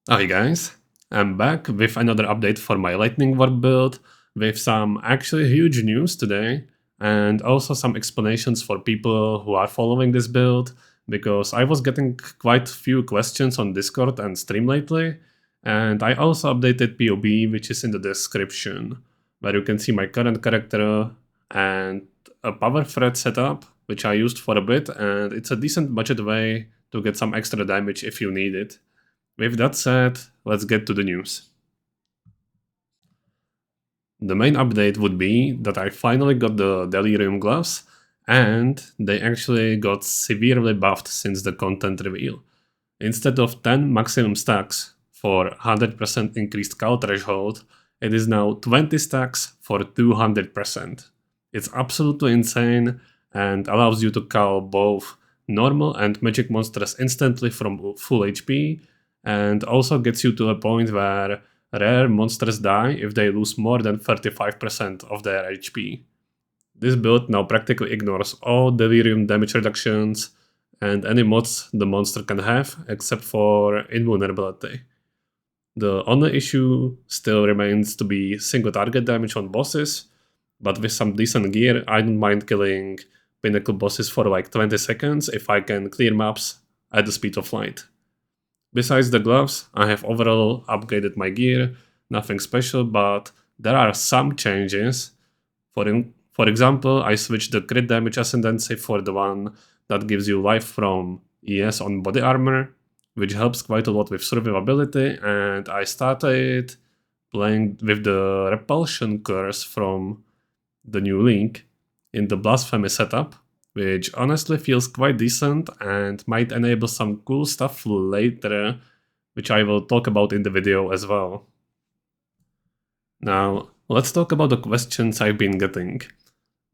Hi guys, I'm back with another update for my Lightning Warp build with some actually huge news today and also some explanations for people who are following this build because I was getting quite a few questions on Discord and stream lately, and I also updated POB, which is in the description, where you can see my current character and a power thread setup which I used for a bit, and it's a decent budget way to get some extra damage if you need it. With that said, let's get to the news. The main update would be that I finally got the Delirium gloves, and they actually got severely buffed since the content reveal. Instead of 10 maximum stacks for 100% increased cow threshold, it is now 20 stacks for 200%. It's absolutely insane and allows you to cow both normal and magic monsters instantly from full HP, and also gets you to a point where rare monsters die if they lose more than 35% of their HP. This build now practically ignores all delirium damage reductions and any mods the monster can have except for invulnerability. The only issue still remains to be single target damage on bosses, but with some decent gear I don't mind killing pinnacle bosses for like 20 seconds if I can clear maps at the speed of light. Besides the gloves, I have overall upgraded my gear, nothing special, but there are some changes. For example, I switched the crit damage ascendancy for the one that gives you life from ES on body armor, which helps quite a lot with survivability, and I started playing with the repulsion curse from the new link in the blasphemy setup, which honestly feels quite decent and might enable some cool stuff later, which I will talk about in the video as well. Now, let's talk about the questions I've been getting.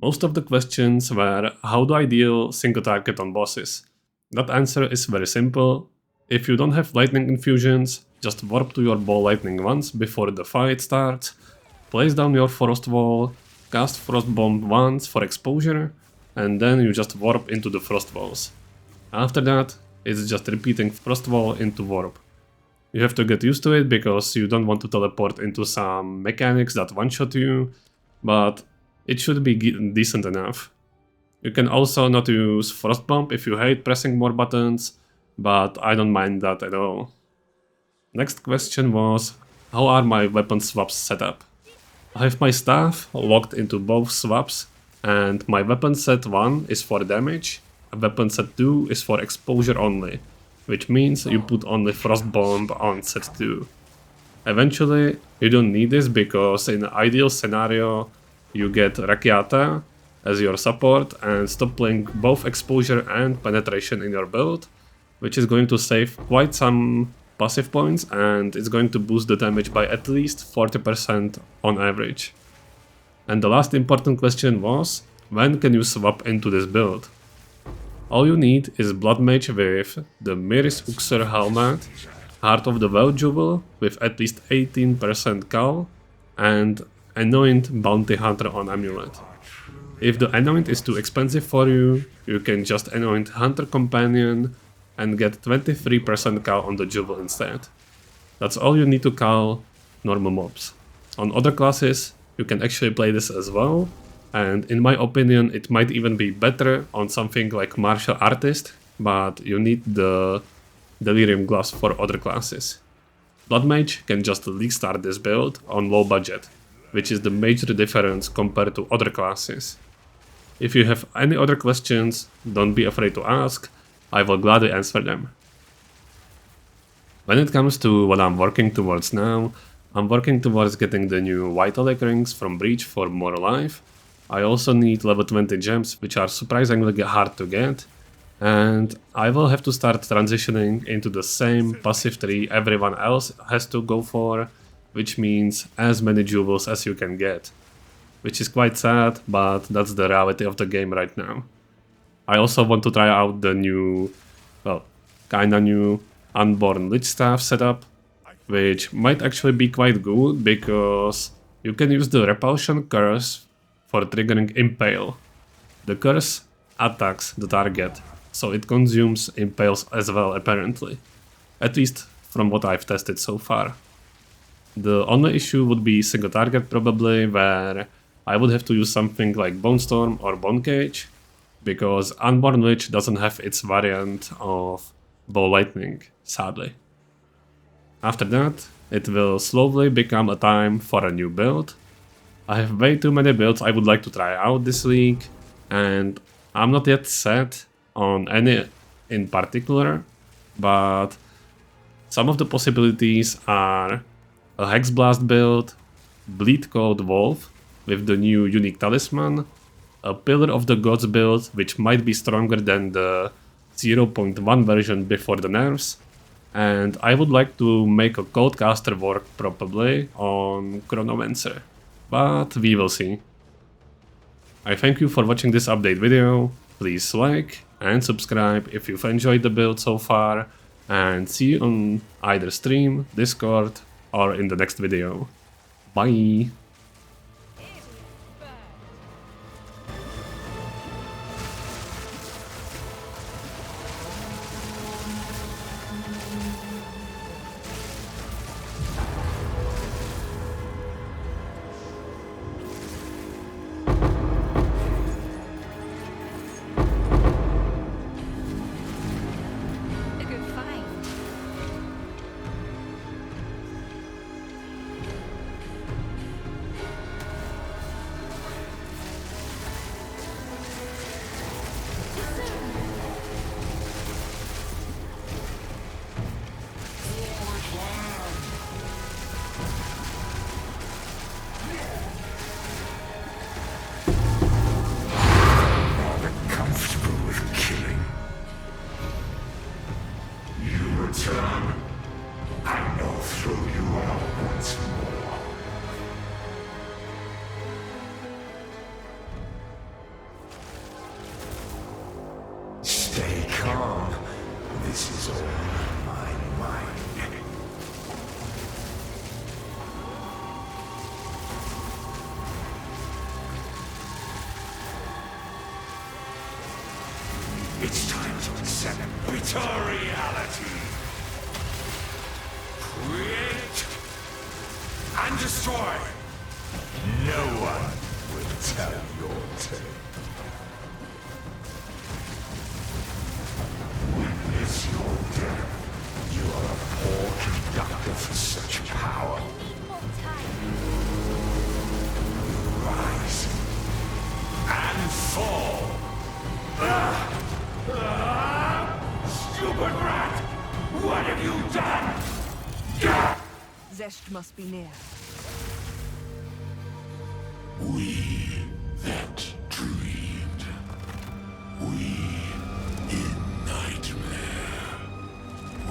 Most of the questions were, how do I deal single target on bosses? That answer is very simple. If you don't have lightning infusions, just warp to your ball lightning once before the fight starts, place down your frost wall, cast frost bomb once for exposure, and then you just warp into the frost walls. After that, it's just repeating frost wall into warp. You have to get used to it because you don't want to teleport into some mechanics that one-shot you, but it should be decent enough. You can also not use frost bomb if you hate pressing more buttons, but I don't mind that at all. Next question was, how are my weapon swaps set up? I have my staff locked into both swaps, and my weapon set 1 is for damage, weapon set 2 is for exposure only, which means you put only frost bomb on set 2. Eventually, you don't need this because in an ideal scenario, you get Rakiata as your support and stop playing both exposure and penetration in your build, which is going to save quite some passive points and it's going to boost the damage by at least 40% on average. And the last important question was, when can you swap into this build? All you need is Bloodmage with the Miris Uxor helmet, Heart of the Well Jewel with at least 18% cal, and Anoint Bounty Hunter on Amulet. If the Anoint is too expensive for you, you can just Anoint Hunter Companion and get 23% cal on the Jewel instead. That's all you need to cal normal mobs. On other classes, you can actually play this as well, and in my opinion it might even be better on something like Martial Artist, but you need the Delirium gloves for other classes. Bloodmage can just league start this build on low budget, which is the major difference compared to other classes. If you have any other questions, don't be afraid to ask, I will gladly answer them. When it comes to what I'm working towards now, I'm working towards getting the new Vitalic rings from Breach for more life. I also need level 20 gems, which are surprisingly hard to get, and I will have to start transitioning into the same passive tree everyone else has to go for, which means as many jewels as you can get. Which is quite sad, but that's the reality of the game right now. I also want to try out the new, well, kinda new Unborn Lich Staff setup, which might actually be quite good because you can use the Repulsion Curse for triggering Impale. The curse attacks the target, so it consumes Impales as well apparently. At least from what I've tested so far. The only issue would be single target probably, where I would have to use something like Bone Storm or Bone Cage, because Unborn Witch doesn't have its variant of Bow Lightning, sadly. After that, it will slowly become a time for a new build. I have way too many builds I would like to try out this week, and I'm not yet set on any in particular, but some of the possibilities are a Hex Blast build, Bleed Code Wolf with the new unique talisman, a Pillar of the Gods build which might be stronger than the 0.1 version before the nerfs, and I would like to make a Codecaster work probably on Chronomancer, but we will see. I thank you for watching this update video, please like and subscribe if you've enjoyed the build so far, and see you on either stream, Discord, or in the next video. Bye! Stay calm. This is all in my mind. It's time to accept bitter reality. Create and destroy. No one will tell your tale. Witness your death. You are a poor conductor for such power. Rise and fall. Stupid rat! What have you done? Xesht must be near. We that dreamed. We in nightmare.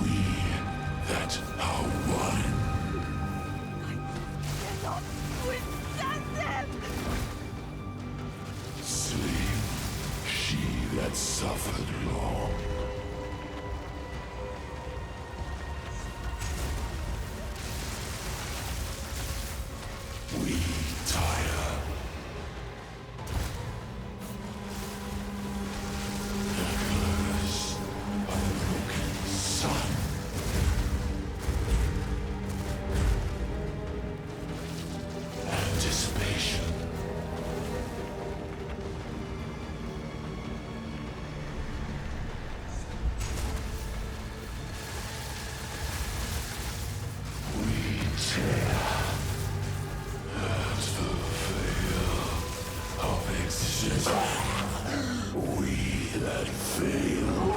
We that are one. I cannot withstand them! Sleep, she that suffered long. We tire. The curse of the broken sun. Anticipation. We tear. Of existence. We that fail.